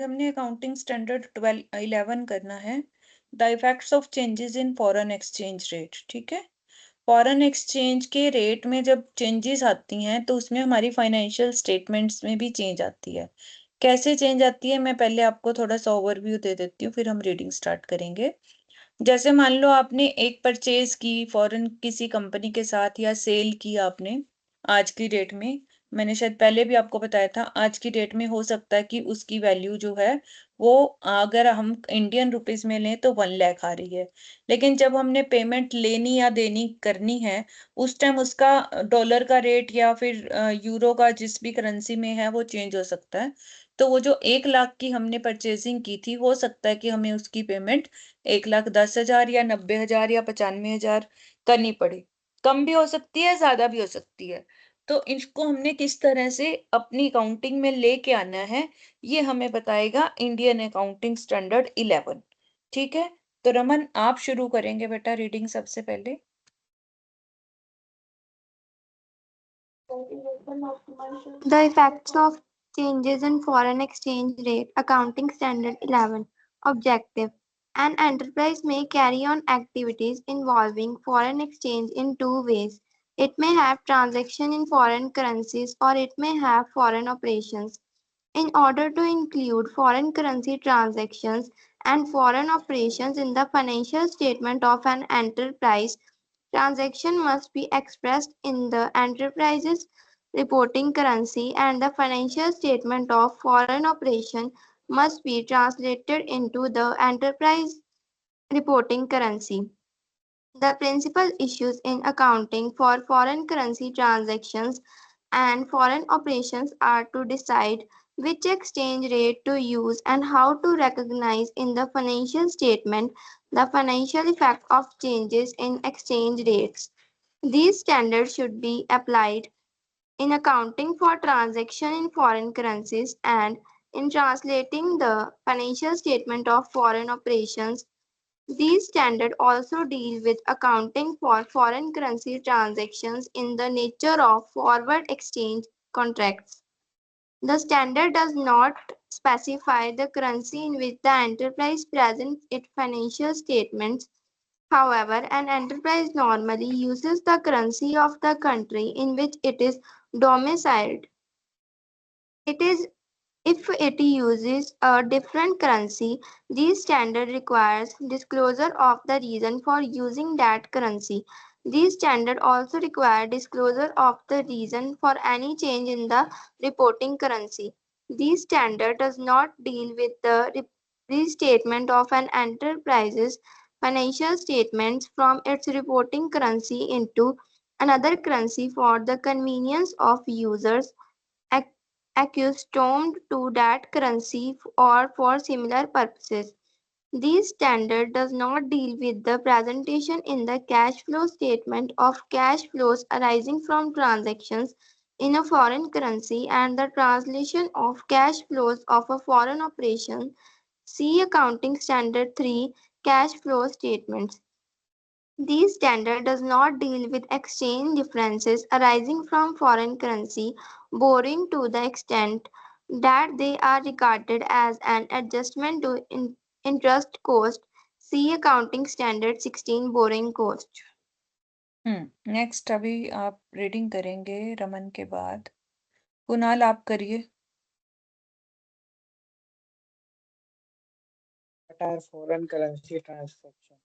हमने accounting standard 11 करना है। The effects of changes in foreign exchange rate. ठीक है, फॉरेन एक्सचेंज के रेट में जब चेंजेस आती हैं तो उसमें हमारी फाइनेंशियल स्टेटमेंट्स में भी चेंज आती है। कैसे चेंज आती है, मैं पहले आपको थोड़ा सा ओवरव्यू दे देती हूँ, फिर हम रीडिंग स्टार्ट करेंगे। जैसे मान लो आपने एक परचेज की फॉरेन किसी कंपनी के साथ, या सेल की आपने आज की डेट में, मैंने शायद पहले भी आपको बताया था, आज की डेट में हो सकता है कि उसकी वैल्यू जो है वो, अगर हम इंडियन रुपीस में लें तो 1 लाख आ रही है, लेकिन जब हमने पेमेंट लेनी या देनी करनी है उस टाइम उसका डॉलर का रेट या फिर यूरो का, जिस भी करेंसी में है, वो चेंज हो सकता है। तो वो जो 1 लाख की हमने परचेजिंग की थी, हो सकता है कि हमें उसकी पेमेंट 1,10,000 या 90,000 या 95,000 करनी पड़े। कम भी हो सकती है, ज्यादा भी हो सकती है। तो इसको हमने किस तरह से अपनी अकाउंटिंग में लेके आना है, ये हमें बताएगा इंडियन अकाउंटिंग स्टैंडर्ड 11। ठीक है, तो रमन आप शुरू करेंगे बेटा रीडिंग सबसे पहले। The effects of changes in foreign exchange rate, Accounting Standard 11. Objective: an enterprise may carry on activities involving foreign exchange in two ways. It may have transactions in foreign currencies or it may have foreign operations. In order to include foreign currency transactions and foreign operations in the financial statement of an enterprise, transaction must be expressed in the enterprise's reporting currency and the financial statement of foreign operation must be translated into the enterprise reporting currency. The principal issues in accounting for foreign currency transactions and foreign operations are to decide which exchange rate to use and how to recognize in the financial statement the financial effect of changes in exchange rates. These standards should be applied in accounting for transaction in foreign currencies and in translating the financial statement of foreign operations. These standards also deal with accounting for foreign currency transactions in the nature of forward exchange contracts. The standard does not specify the currency in which the enterprise presents its financial statements. However, an enterprise normally uses the currency of the country in which it is domiciled. It is If it uses a different currency, this standard requires disclosure of the reason for using that currency. These standards also require disclosure of the reason for any change in the reporting currency. This standard does not deal with the restatement of an enterprise's financial statements from its reporting currency into another currency for the convenience of users accustomed to that currency or for similar purposes. This standard does not deal with the presentation in the cash flow statement of cash flows arising from transactions in a foreign currency and the translation of cash flows of a foreign operation. See Accounting Standard 3 Cash Flow Statements. This standard does not deal with exchange differences arising from foreign currency borrowing to the extent that they are regarded as an adjustment to interest cost. See Accounting Standard 16 Borrowing Cost. Next अभी आप reading करेंगे रमन के बाद। कुणाल आप करिए। What are foreign currency transactions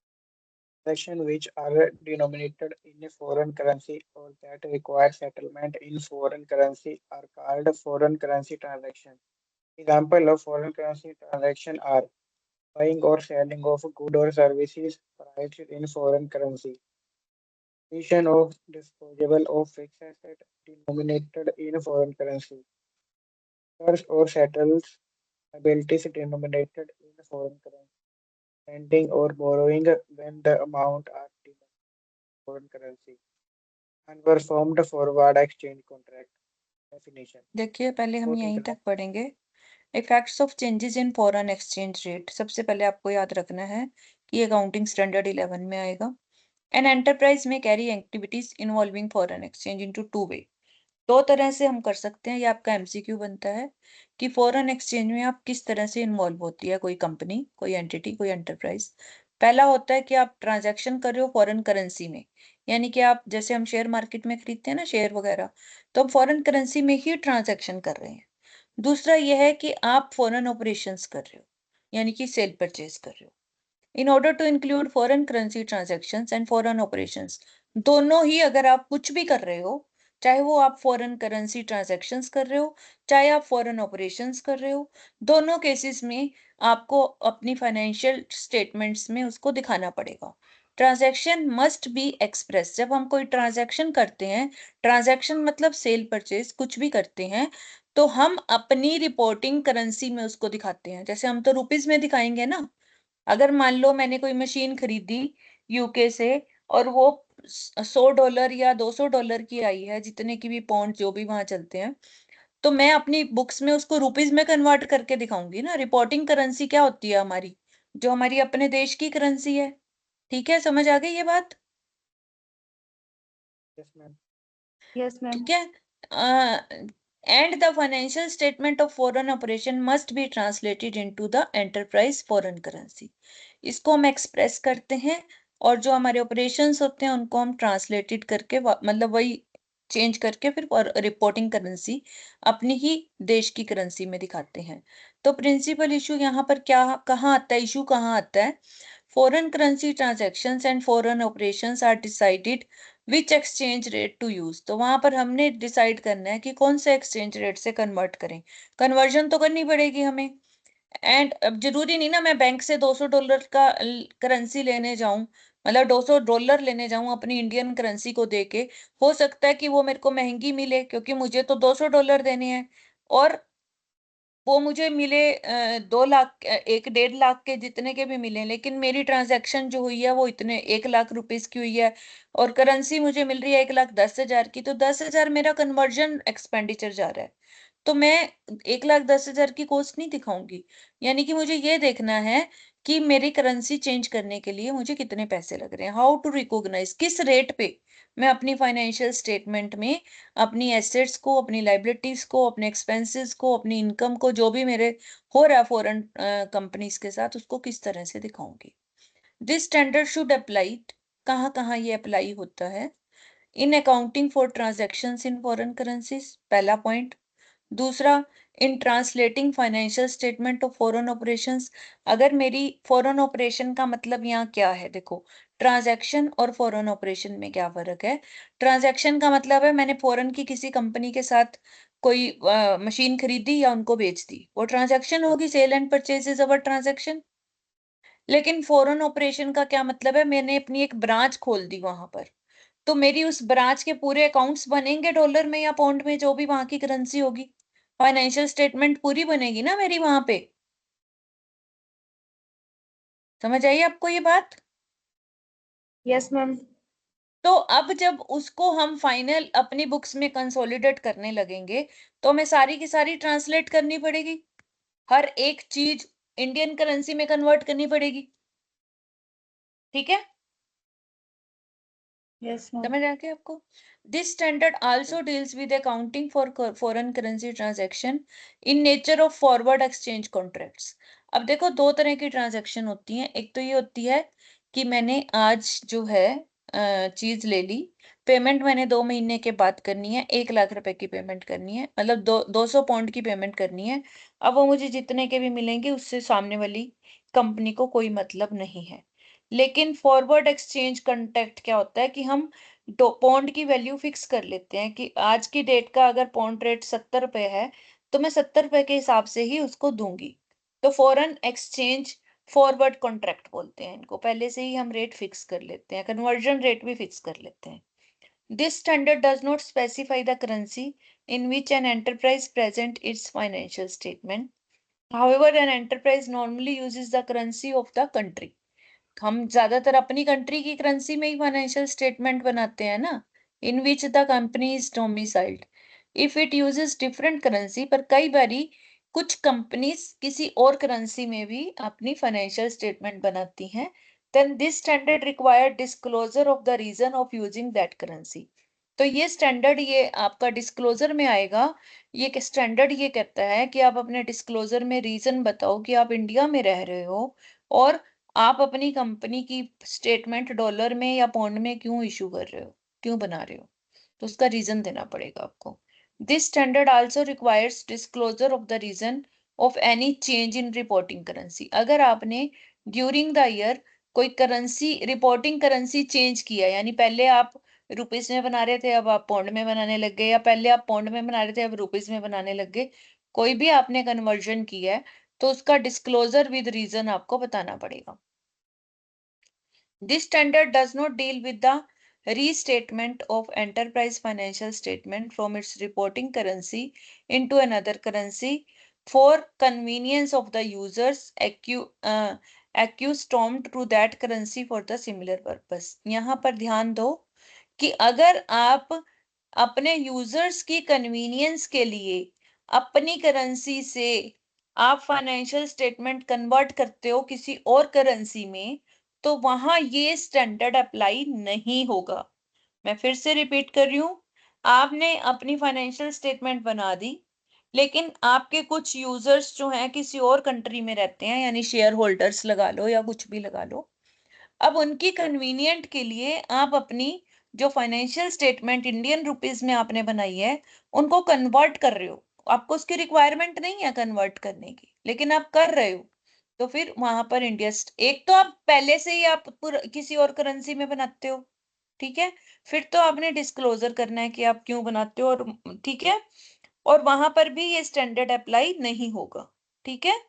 which are denominated in a foreign currency or that require settlement in foreign currency are called foreign currency transactions. Example of foreign currency transaction are buying or selling of goods or services priced in foreign currency, emission of disposable of fixed asset denominated in foreign currency, trust or settles liabilities denominated in foreign currency, lending or borrowing when the amount are denominated in foreign currency, unperformed forward exchange contract. Definition. देखिए पहले हम Reporting यहीं currency. तक पढ़ेंगे। Effects of changes in foreign exchange rate, सबसे पहले आपको याद रखना है कि अकाउंटिंग स्टैंडर्ड 11 में आएगा। एन एंटरप्राइज में carry activities involving foreign exchange into two way. दो तरह से हम कर सकते हैं, ये आपका एमसीक्यू बनता है कि फॉरेन एक्सचेंज में आप किस तरह से इन्वॉल्व होती है कोई कंपनी, कोई एंटिटी, कोई एंटरप्राइज। पहला होता है कि आप ट्रांजैक्शन कर रहे हो फॉरेन करेंसी में, यानी कि आप जैसे हम शेयर मार्केट में खरीदते हैं ना शेयर वगैरह, तो हम फॉरेन करेंसी में ही ट्रांजैक्शन कर रहे हैं। दूसरा यह है कि आप फॉरेन ऑपरेशंस कर रहे हो, यानी कि सेल परचेज कर रहे हो। In order to include foreign currency transactions and foreign operations, दोनों ही अगर आप कुछ भी कर रहे हो, चाहे वो आप फॉरेन करेंसी ट्रांजैक्शंस कर रहे हो, चाहे आप फॉरेन ऑपरेशंस कर रहे हो, दोनों केसेस में आपको अपनी फाइनेंशियल स्टेटमेंट्स में उसको दिखाना पड़ेगा। ट्रांजैक्शन मस्ट बी एक्सप्रेस, जब हम कोई ट्रांजैक्शन करते हैं, ट्रांजैक्शन मतलब सेल परचेज कुछ भी करते हैं, तो हम अपनी रिपोर्टिंग करेंसी में उसको दिखाते हैं। जैसे हम तो रुपीज में दिखाएंगे ना, अगर मान लो मैंने कोई मशीन खरीदी यूके से और वो $100 या $200 की आई है, जितने की भी पाउंड जो भी वहां चलते हैं, तो मैं अपनी बुक्स में उसको रुपीज में कन्वर्ट करके दिखाऊंगी ना। रिपोर्टिंग करेंसी क्या होती है हमारी, जो हमारी अपने देश की करेंसी है। ठीक है, समझ आ गई ये बात? Yes, ma'am. Yes, ma'am. ठीक है। And the financial statement of foreign operation must be translated into the enterprise foreign currency. इसको हम एक्सप्रेस करते हैं, और जो हमारे ऑपरेशंस होते हैं उनको हम ट्रांसलेटेड करके मतलब वही चेंज करके फिर रिपोर्टिंग करेंसी अपनी ही देश की करेंसी में दिखाते हैं। तो प्रिंसिपल इशू यहाँ पर क्या कहाँ आता है, इशू कहाँ आता है? Foreign currency transactions and foreign operations are decided which exchange rate to use. तो वहां पर हमने डिसाइड करना है कि कौन से एक्सचेंज रेट से कन्वर्ट करें। कन्वर्जन तो करनी पड़ेगी हमें। एंड अब जरूरी नहीं ना मैं बैंक से $200 का करेंसी लेने जाऊं, मतलब $200 लेने जाऊं अपनी इंडियन करेंसी को देके। हो सकता है कि वो मेरे को महंगी मिले, क्योंकि मुझे तो $200 देने हैं, और वो मुझे मिले 2 लाख 1-1.5 लाख के जितने के भी मिले, लेकिन मेरी ट्रांजैक्शन जो हुई है वो इतने 1 लाख रुपीज की हुई है, और करेंसी मुझे मिल रही है 1,10,000 की, तो 10,000 मेरा कन्वर्जन एक्सपेंडिचर जा रहा है। तो मैं 1,10,000 की कॉस्ट नहीं दिखाऊंगी। यानी कि मुझे ये देखना है कि मेरी करेंसी चेंज करने के लिए मुझे कितने पैसे लग रहे हैं। हाउ टू रिकॉग्नाइज, किस रेट पे मैं अपनी फाइनेंशियल स्टेटमेंट में अपनी एसेट्स को, अपनी लाइबिलिटीज को, अपने एक्सपेंसेस को, अपनी इनकम को, जो भी मेरे हो रहा है फॉरेन कंपनीज के साथ, उसको किस तरह से दिखाऊंगी। दिस स्टैंडर्ड शुड अप्लाई, कहाँ कहाँ ये अप्लाई होता है? In accounting for transactions in foreign currencies, पहला पॉइंट। दूसरा, in translating financial statement of foreign operations. अगर मेरी फॉरेन ऑपरेशन का मतलब यहाँ क्या है, देखो, ट्रांजैक्शन और फॉरेन ऑपरेशन में क्या फर्क है? ट्रांजैक्शन का मतलब है मैंने फॉरेन की किसी कंपनी के साथ कोई मशीन खरीदी या उनको बेच दी, वो ट्रांजैक्शन होगी, sale and purchase is our transaction. लेकिन फॉरेन ऑपरेशन का क्या मतलब है? मैंने अपनी एक ब्रांच खोल दी वहां पर, तो मेरी उस ब्रांच के पूरे अकाउंट्स बनेंगे डॉलर में या पाउंड में, जो भी वहां की करेंसी होगी। फाइनेंशियल स्टेटमेंट पूरी बनेगी ना मेरी वहां पे। समझ आई आपको ये बात? Yes, ma'am. तो अब जब उसको हम फाइनल अपनी बुक्स में कंसोलिडेट करने लगेंगे, तो हमें सारी की सारी ट्रांसलेट करनी पड़ेगी, हर एक चीज इंडियन करेंसी में कन्वर्ट करनी पड़ेगी। ठीक है, Yes, ma'am. समझ आ गया आपको? This standard also deals with accounting for foreign currency transaction in nature of forward exchange contracts. अब देखो, दो तरह की ट्रांजैक्शन होती हैं। एक तो ये होती है कि मैंने आज जो है चीज ले ली, पेमेंट मैंने 2 महीने के बाद करनी है, 1 लाख रुपए की पेमेंट करनी है, मतलब 200 पाउंड की पेमेंट करनी है। अब वो मुझे जितने के भी मिलेंगे उससे सामने वाली कंपनी को कोई मतलब नहीं है। लेकिन फॉरवर्ड एक्सचेंज कॉन्ट्रैक्ट क्या होता है कि हम पौंड की वैल्यू फिक्स कर लेते हैं कि आज की डेट का अगर पौंड रेट 70 रुपए है, तो मैं 70 रुपए के हिसाब से ही उसको दूंगी। तो फॉरेन एक्सचेंज फॉरवर्ड कॉन्ट्रैक्ट बोलते हैं इनको, पहले से ही हम रेट फिक्स कर लेते हैं, कन्वर्जन रेट भी फिक्स कर लेते हैं। This standard does not specify the currency in which an enterprise present it's financial statement. However, an enterprise normally uses the currency of the country. हम ज्यादातर अपनी कंट्री की करेंसी में ही फाइनेंशियल स्टेटमेंट बनाते हैं ना, in which the company is domiciled. If it uses different currency, पर कई बारी कुछ कंपनीज किसी और करेंसी में भी अपनी फाइनेंशियल स्टेटमेंट बनाती हैं, then this standard require disclosure of the reason of using that currency. तो ये स्टैंडर्ड ये आपका डिस्क्लोजर में आएगा। ये स्टैंडर्ड ये कहता है कि आप अपने डिस्क्लोजर में रीजन बताओ कि आप इंडिया में रह रहे हो और आप अपनी कंपनी की स्टेटमेंट डॉलर में या पाउंड में क्यों इशू कर रहे हो, क्यों बना रहे हो, तो उसका रीजन देना पड़ेगा आपको। This standard also requires disclosure of the reason of any change in reporting currency. अगर आपने ड्यूरिंग द ईयर कोई करेंसी रिपोर्टिंग करेंसी चेंज किया, यानी पहले आप रुपीज में बना रहे थे अब आप पौंड में बनाने लग गए, या पहले आप पौंड में बना रहे थे अब रुपीज में बनाने लग गए, कोई भी आपने कन्वर्जन किया है तो उसका डिस्क्लोजर विद रीजन आपको बताना पड़ेगा। This standard does not deal with the restatement of enterprise financial statement from its reporting currency into another currency for convenience of the users accustomed to that currency for the similar purpose। यहाँ पर ध्यान दो कि अगर आप अपने users की convenience के लिए अपनी करेंसी से आप फाइनेंशियल स्टेटमेंट कन्वर्ट करते हो किसी और करेंसी में, तो वहां ये स्टैंडर्ड अप्लाई नहीं होगा। मैं फिर से रिपीट कर रही हूँ, आपने अपनी फाइनेंशियल स्टेटमेंट बना दी, लेकिन आपके कुछ यूजर्स जो हैं किसी और कंट्री में रहते हैं, यानी शेयर होल्डर्स लगा लो या कुछ भी लगा लो, अब उनकी कन्वीनियंट के लिए आप अपनी जो फाइनेंशियल स्टेटमेंट इंडियन रुपीज में आपने बनाई है उनको कन्वर्ट कर रहे हो। आपको उसकी रिक्वायरमेंट नहीं है कन्वर्ट करने की, लेकिन आप कर रहे हो, तो फिर वहां पर इंडिया एक तो आप पहले से ही आप किसी और करेंसी में बनाते हो, ठीक है, फिर तो आपने डिस्क्लोजर करना है कि आप क्यों बनाते हो, और ठीक है, और वहां पर भी ये स्टैंडर्ड अप्लाई नहीं होगा, ठीक है।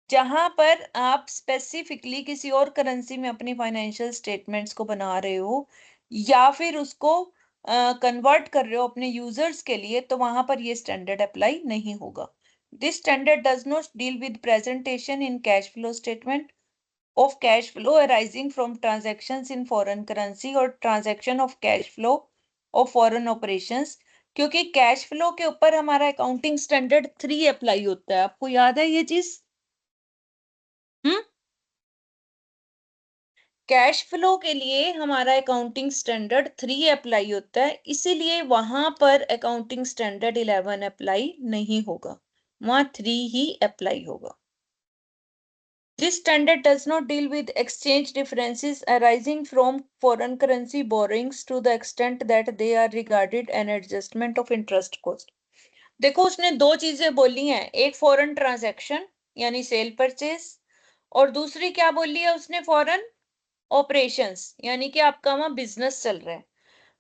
जहां पर आप स्पेसिफिकली किसी और करेंसी में अपनी फाइनेंशियल स्टेटमेंट्स को बना रहे हो या फिर उसको कन्वर्ट कर रहे हो अपने यूजर्स के लिए, तो वहां पर ये स्टैंडर्ड अप्लाई नहीं होगा। This standard does not deal with presentation in cash flow statement of cash flow arising from transactions in foreign currency और transaction of cash flow of foreign operations, क्योंकि कैश फ्लो के ऊपर हमारा accounting standard 3 apply होता है। आपको याद है ये चीज? कैश फ्लो के लिए हमारा अकाउंटिंग स्टैंडर्ड 3 अप्लाई होता है, इसीलिए वहां पर अकाउंटिंग स्टैंडर्ड 11 अप्लाई नहीं होगा, वहां 3 ही अप्लाई होगा। This standard does not deal with exchange differences arising from foreign currency borrowings to the extent that they are regarded an adjustment of interest cost। देखो उसने दो चीजें बोली हैं, एक फॉरेन ट्रांजैक्शन यानी सेल परचेज, और दूसरी क्या बोली है उसने, फॉरेन ऑपरेशंस, यानी कि आपका वहां बिजनेस चल रहा है।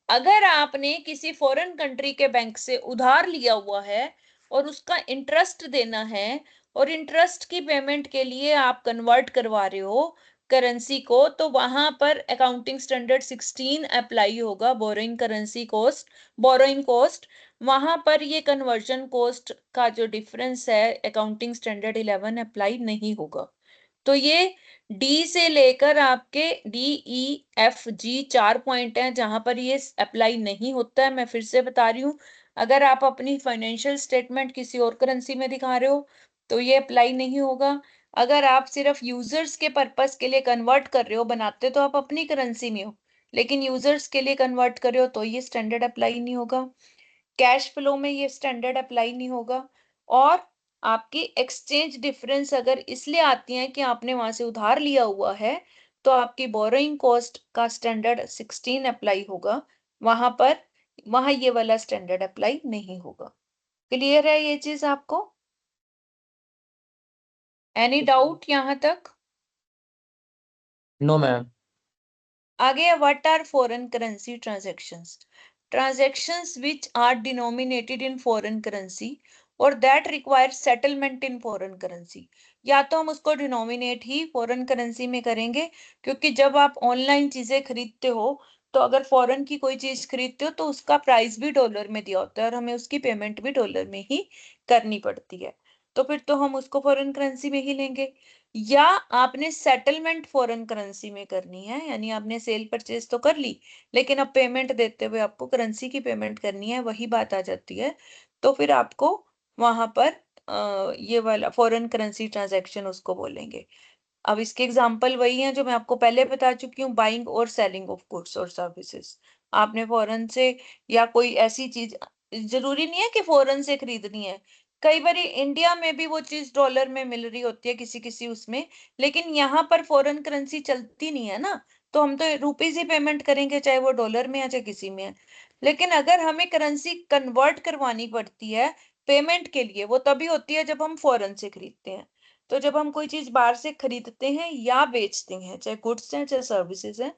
अगर आपने किसी फॉरेन कंट्री के बैंक से उधार लिया हुआ है और उसका इंटरेस्ट देना है और इंटरेस्ट की पेमेंट के लिए आप कन्वर्ट करवा रहे हो करेंसी को, तो वहां पर अकाउंटिंग स्टैंडर्ड 16 अप्लाई होगा, borrowing currency cost, borrowing cost. वहां पर ये कन्वर्जन कॉस्ट का जो डिफरेंस है अकाउंटिंग स्टैंडर्ड 11 अप्लाई नहीं होगा। तो ये डी से लेकर आपके DEFG 4 पॉइंट हैं जहां पर ये अप्लाई नहीं होता है। मैं फिर से बता रही हूँ, अगर आप अपनी फाइनेंशियल स्टेटमेंट किसी और करेंसी में दिखा रहे हो तो ये अप्लाई नहीं होगा। अगर आप सिर्फ यूजर्स के पर्पस के लिए कन्वर्ट कर रहे हो, बनाते तो आप अपनी करेंसी में हो लेकिन यूजर्स के लिए कन्वर्ट कर रहे हो, तो ये स्टैंडर्ड अप्लाई नहीं होगा। कैश फ्लो में ये स्टैंडर्ड अप्लाई नहीं होगा। और आपकी एक्सचेंज डिफरेंस अगर इसलिए आती है कि आपने वहां से उधार लिया हुआ है, तो आपकी बोरोइंग कॉस्ट का स्टैंडर्ड 16 अप्लाई होगा, वहां ये वाला स्टैंडर्ड अप्लाई नहीं होगा। क्लियर है ये चीज आपको? एनी डाउट यहाँ तक? No ma'am. आगे what are foreign currency transactions? Transactions which are denominated in foreign currency or that require settlement in foreign currency। या तो हम उसको डिनोमिनेट ही फॉरेन करेंसी में करेंगे, क्योंकि जब आप ऑनलाइन चीजें खरीदते हो तो अगर फॉरेन की कोई चीज खरीदते हो तो उसका प्राइस भी डॉलर में दिया होता है और हमें उसकी पेमेंट भी डॉलर में ही करनी पड़ती है, तो फिर तो हम उसको फॉरेन करेंसी में ही लेंगे। या आपने सेटलमेंट फॉरेन करेंसी में करनी है, यानी आपने सेल परचेज तो कर ली लेकिन अब पेमेंट देते हुए आपको करेंसी की पेमेंट करनी है, वही बात आ जाती है, तो फिर आपको वहां पर ये वाला फॉरेन करेंसी ट्रांजैक्शन उसको बोलेंगे। अब इसके एग्जांपल वही हैं जो मैं आपको पहले बता चुकी हूँ, बाइंग और सेलिंग ऑफ गुड्स और सर्विसेज। आपने फॉरेन से या कोई ऐसी चीज, जरूरी नहीं है कि फॉरेन से खरीदनी है, कई बार इंडिया में भी वो चीज डॉलर में मिल रही होती है किसी किसी उसमें, लेकिन यहाँ पर फॉरेन करेंसी चलती नहीं है ना, तो हम तो रुपीज ही पेमेंट करेंगे, चाहे वो डॉलर में है चाहे किसी में है। लेकिन अगर हमें करेंसी कन्वर्ट करवानी पड़ती है पेमेंट के लिए, वो तभी होती है जब हम फॉरेन से खरीदते हैं। तो जब हम कोई चीज बाहर से खरीदते हैं या बेचते हैं, चाहे गुड्स हैं चाहे सर्विसेज हैं,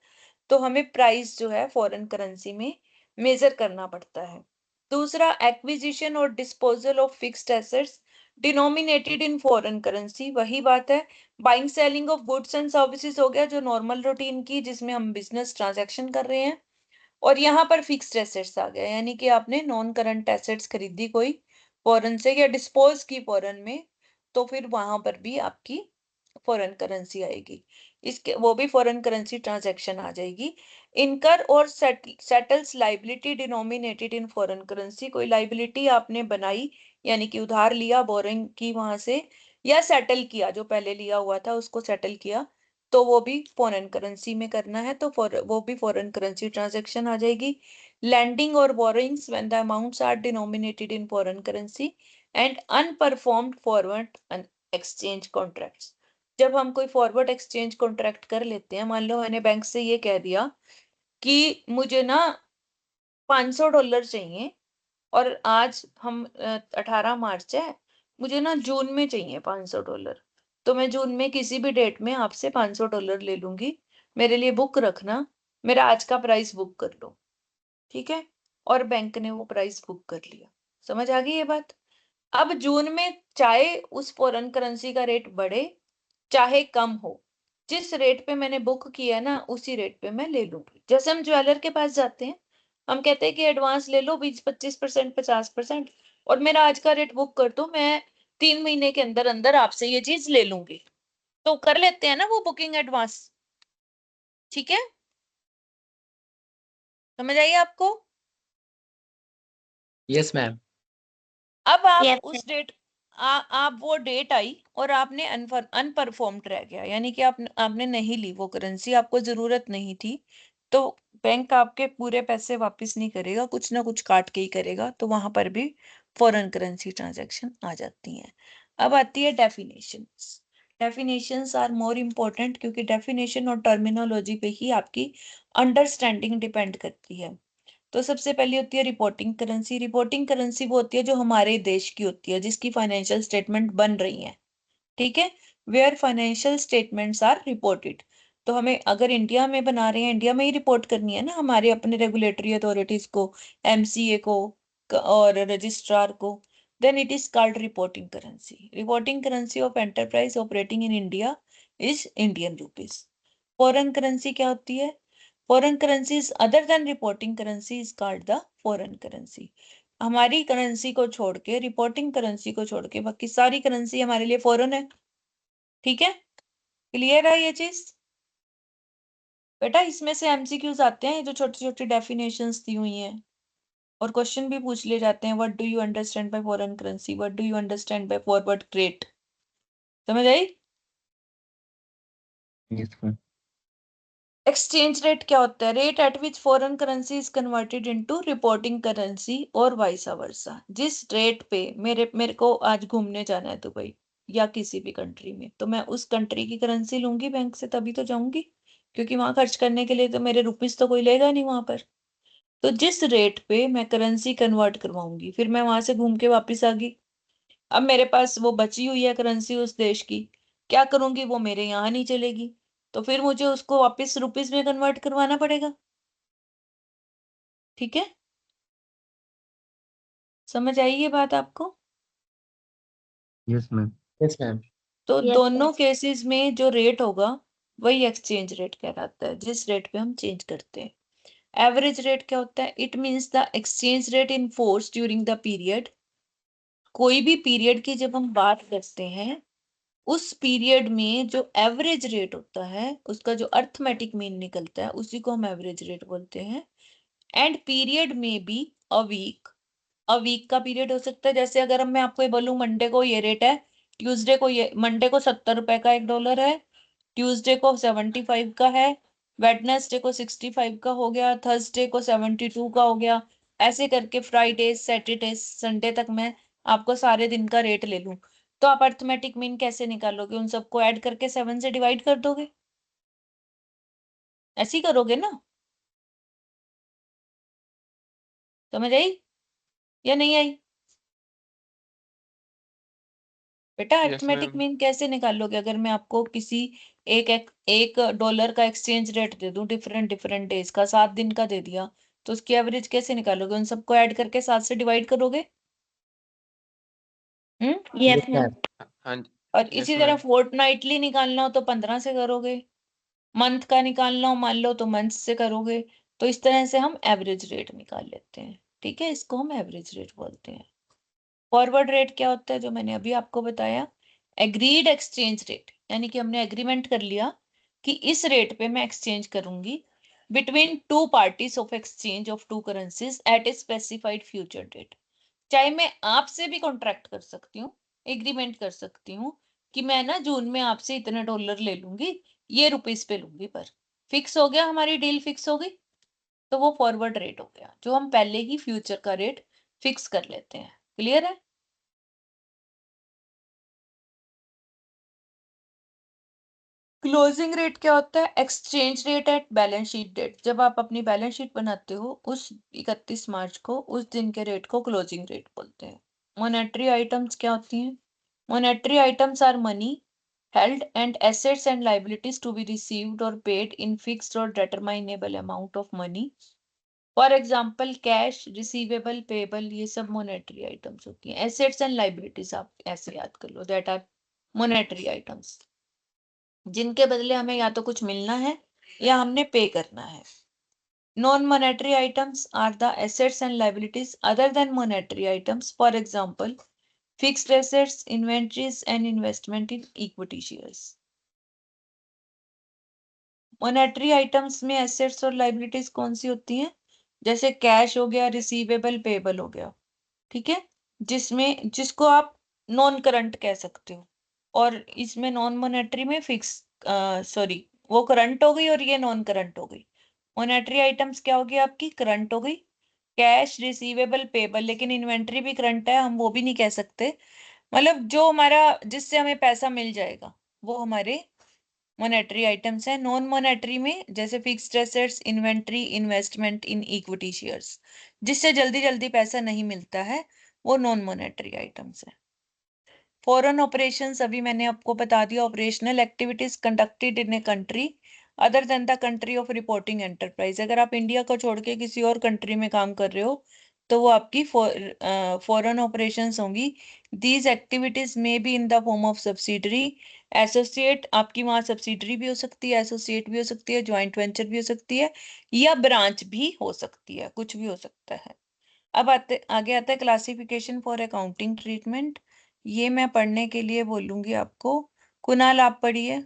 तो हमें प्राइस जो है फॉरेन करेंसी में मेजर करना पड़ता है। दूसरा, एक्विजिशन और disposal of fixed assets denominated in foreign currency, वही बात है। Buying selling of goods and services हो गया जो नॉर्मल रूटीन की, जिसमें हम बिजनेस ट्रांजैक्शन कर रहे हैं। और यहाँ पर फिक्स्ड एसेट्स आ गया, यानी कि आपने नॉन करंट एसेट्स खरीदी कोई फॉरेन से या डिस्पोज की फॉरेन में, तो फिर वहां पर भी आपकी फॉरेन करेंसी आएगी, इसके वो भी फॉरेन करेंसी ट्रांजैक्शन आ जाएगी। इनकर और settles liability denominated in foreign currency, कोई लाइबिलिटी आपने बनाई यानी कि उधार लिया, बोरिंग की वहां से, या सेटल किया, जो पहले लिया हुआ था उसको सेटल किया, तो वो भी फॉरेन करेंसी में करना है, तो वो भी फॉरेन करेंसी ट्रांजैक्शन आ जाएगी। लैंडिंग और borrowings when the amounts are denominated in foreign currency and unperformed forward exchange contracts, जब हम कोई फॉरवर्ड एक्सचेंज कॉन्ट्रैक्ट कर लेते हैं, मान लो मैंने बैंक से ये कह दिया कि मुझे ना $500 चाहिए, और आज हम 18 मार्च है, मुझे ना जून में चाहिए $500, तो मैं जून में किसी भी डेट में आपसे $500 ले लूंगी, मेरे लिए बुक रखना, मेरा आज का प्राइस बुक कर लो, ठीक है। और बैंक ने वो प्राइस बुक कर लिया, समझ आ गई ये बात। अब जून में चाहे उस फॉरेन करेंसी का रेट बढ़े चाहे कम हो, जिस रेट पे मैंने बुक किया ना उसी रेट पे मैं ले लूंगी। जैसे हम ज्वेलर के पास जाते हैं, हम कहते हैं कि एडवांस ले लो 20-25%, 50%, और मेरा आज का रेट बुक कर दो, मैं 3 महीने के अंदर अंदर आपसे ये चीज ले लूंगी, तो कर लेते हैं ना वो बुकिंग एडवांस, ठीक है। समझ आई आपको? Yes ma'am. अब आप Yes, उस डेट, आप वो डेट आई और आपने अनपरफॉर्म्ड रह गया, यानी कि आपने नहीं ली वो करेंसी, आपको जरूरत नहीं थी, तो बैंक आपके पूरे पैसे वापस नहीं करेगा, कुछ ना कुछ काट के ही करेगा, तो वहां पर भी फॉरेन करेंसी ट्रांजैक्शन आ जाती हैं। अब आती है definitions. Definitions are more important, क्योंकि डेफिनेशन और टर्मिनोलॉजी पे ही आपकी अंडरस्टैंडिंग डिपेंड करती है। तो सबसे पहली होती है रिपोर्टिंग करेंसी। रिपोर्टिंग करेंसी वो होती है जो हमारे देश की होती है, जिसकी फाइनेंशियल स्टेटमेंट बन रही है, ठीक है, where financial statements are reported. तो हमें अगर इंडिया में बना रहे हैं, इंडिया में ही रिपोर्ट करनी है ना, हमारे अपने रेगुलेटरी अथॉरिटीज को, एमसीए को और रजिस्ट्रार को, then it is called reporting currency. Reporting currency of enterprise operating in India is Indian rupees. Foreign currency क्या होती है? Foreign currencies other than reporting currency is called the foreign currency. हमारी currency को छोड़ के, reporting currency को छोड़ के, बाकी सारी करेंसी हमारे लिए फॉरेन है, ठीक है। क्लियर है ये चीज बेटा? इसमें से एमसीक्यूज आते हैं जो छोटी छोटी डेफिनेशंस दी हुई हैं, और क्वेश्चन भी पूछ लिए जाते हैं, what do you understand by foreign currency, what do you understand by forward rate. समझ आई? Yes ma'am. एक्सचेंज रेट क्या होता है? Rate at which foreign currency is converted into reporting currency और वाइस वर्सा। जिस रेट पे मेरे को आज घूमने जाना है दुबई या किसी भी कंट्री में, तो मैं उस कंट्री की करेंसी लूंगी बैंक से, तभी तो जाऊंगी, क्योंकि वहां खर्च करने के लिए तो मेरे रुपीस तो कोई लेगा नहीं वहां पर। तो जिस रेट पे मैं करेंसी कन्वर्ट करवाऊंगी, फिर मैं वहां से घूम के वापिस आ गई, अब मेरे पास वो बची हुई है करेंसी उस देश की, क्या करूंगी, वो मेरे यहाँ नहीं चलेगी, तो फिर मुझे उसको वापस रुपीस में कन्वर्ट करवाना पड़ेगा, ठीक है। समझ आई ये बात आपको? Yes ma'am. Yes ma'am. तो yes, दोनों केसेस में जो रेट होगा वही एक्सचेंज रेट कहलाता है, जिस रेट पे हम चेंज करते हैं। एवरेज रेट क्या होता है? It means the exchange rate in force during the period. कोई भी पीरियड की जब हम बात करते हैं, उस पीरियड में जो एवरेज रेट होता है, उसका जो अर्थमेटिक मीन निकलता है, उसी को हम एवरेज रेट बोलते हैं। एंड पीरियड में भी अ वीक का पीरियड हो सकता है, जैसे अगर मैं आपको ये बोलूं मंडे को ये रेट है, ट्यूसडे को ये, मंडे को $70 का $1 है, ट्यूसडे को 75 का है, वेडनेसडे को 65 का हो गया, थर्सडे को 72 का हो गया, ऐसे करके फ्राइडे सैटरडे संडे तक मैं आपको सारे दिन का रेट ले लूं, तो आप अर्थमेटिक मीन कैसे निकालोगे? उन सबको ऐड करके 7 से डिवाइड कर दोगे, ऐसे ही करोगे ना? समझ आई या नहीं आई बेटा? अर्थमेटिक मीन कैसे निकालोगे? अगर मैं आपको किसी एक डॉलर का एक्सचेंज रेट दे दूं डिफरेंट डिफरेंट डेज का, 7 दिन का दे दिया, तो उसकी एवरेज कैसे निकालोगे? उन सबको ऐड करके 7 से डिवाइड करोगे। Yes, ma'am. हाँ जी। और Yes, इसी तरह ma'am. फोर्टनाइटली निकालना हो तो 15 से करोगे, मंथ का निकालना हो मान लो तो मंथ से करोगे। तो इस तरह से हम एवरेज रेट निकाल लेते हैं, ठीक है? इसको हम एवरेज रेट बोलते हैं। फॉरवर्ड रेट क्या होता है? जो मैंने अभी आपको बताया, एग्रीड एक्सचेंज रेट, यानी कि हमने एग्रीमेंट कर लिया कि इस रेट पे मैं एक्सचेंज करूंगी between two parties of exchange of two currencies at a specified future date. चाहे मैं आपसे भी कॉन्ट्रैक्ट कर सकती हूँ, एग्रीमेंट कर सकती हूँ कि मैं ना जून में आपसे इतने डॉलर ले लूंगी, ये रुपीस पे लूंगी, पर फिक्स हो गया, हमारी डील फिक्स हो गई, तो वो फॉरवर्ड रेट हो गया, जो हम पहले ही फ्यूचर का रेट फिक्स कर लेते हैं। क्लियर है? क्लोजिंग रेट क्या होता है? Exchange rate at balance sheet date. जब आप अपनी बैलेंस शीट बनाते हो उस 31 मार्च को, उस दिन के रेट को क्लोजिंग रेट बोलते हैं। मॉनेटरी आइटम्स क्या होती हैं? Monetary items are money held and assets and liabilities to be received or paid in fixed or determinable amount of money. For example, cash, receivable, payable, ये सब monetary items होती हैं। Assets and liabilities आप ऐसे याद कर लो, that are monetary items, जिनके बदले हमें या तो कुछ मिलना है या हमने पे करना है। Non monetary items are the assets and liabilities other than monetary items, for example fixed assets, inventories and investment in equity shares. Monetary items में एसेट्स और लाइबिलिटीज कौन सी होती हैं? जैसे कैश हो गया, रिसीवेबल, पेबल हो गया, ठीक है, जिसको आप नॉन करंट कह सकते हो। और इसमें नॉन मॉनेटरी में फिक्स, सॉरी, वो करंट हो गई और ये नॉन करंट हो गई। मॉनेटरी आइटम्स क्या होगी आपकी? करंट हो गई, कैश, रिसीवेबल, पेबल। लेकिन इन्वेंट्री भी करंट है, हम वो भी नहीं कह सकते। मतलब जो हमारा, जिससे हमें पैसा मिल जाएगा, वो हमारे मॉनेटरी आइटम्स है। नॉन मॉनेटरी में जैसे fixed assets, inventory, investment in equity shares, जिससे जल्दी जल्दी पैसा नहीं मिलता है, वो नॉन मॉनेटरी आइटम्स है। फॉरेन ऑपरेशंस अभी मैंने आपको बता दिया, operational activities conducted in a country other than the country of reporting enterprise. अगर आप इंडिया को छोड़ के किसी और कंट्री में काम कर रहे हो तो वो आपकी फॉरेन ऑपरेशंस होंगी। दीज एक्टिविटीज में be in the form of subsidiary, associate, आपकी वहां सब्सिडरी भी हो सकती है, एसोसिएट भी हो सकती है, ज्वाइंट वेंचर भी हो सकती है, या ब्रांच भी हो सकती है, कुछ भी हो सकता है। अब आगे आता है क्लासिफिकेशन फॉर अकाउंटिंग ट्रीटमेंट। ये मैं पढ़ने के लिए बोलूंगी आपको। कुणाल आप पढ़िए।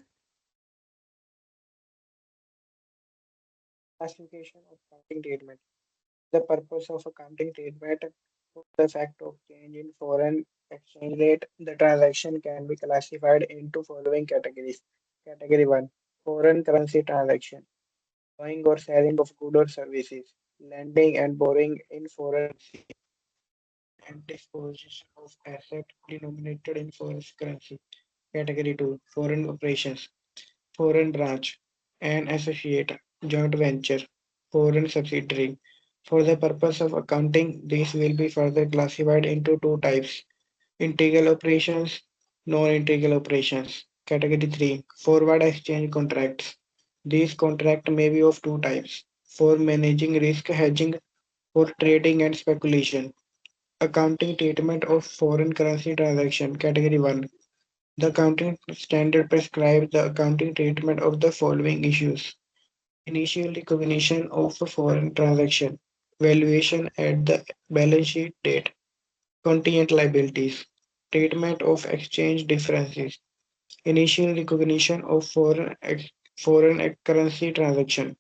Classification of accounting treatment. The purpose of accounting treatment for the fact of change in foreign exchange rate. The transaction can be classified into following categories. Category 1. Foreign currency transaction. Buying or selling of goods or services. Lending and borrowing in foreign currency. And disposition of asset denominated in foreign currency. Category 2. Foreign operations. Foreign branch, an associate, joint venture, foreign subsidiary. For the purpose of accounting, these will be further classified into two types: integral operations, non-integral operations. Category 3. Forward exchange contracts. These contracts may be of two types: for managing risk hedging, for trading and speculation. Accounting treatment of foreign currency transaction. Category 1. The accounting standard prescribes the accounting treatment of the following issues: initial recognition of a foreign transaction, valuation at the balance sheet date, contingent liabilities, treatment of exchange differences, initial recognition of foreign currency transaction.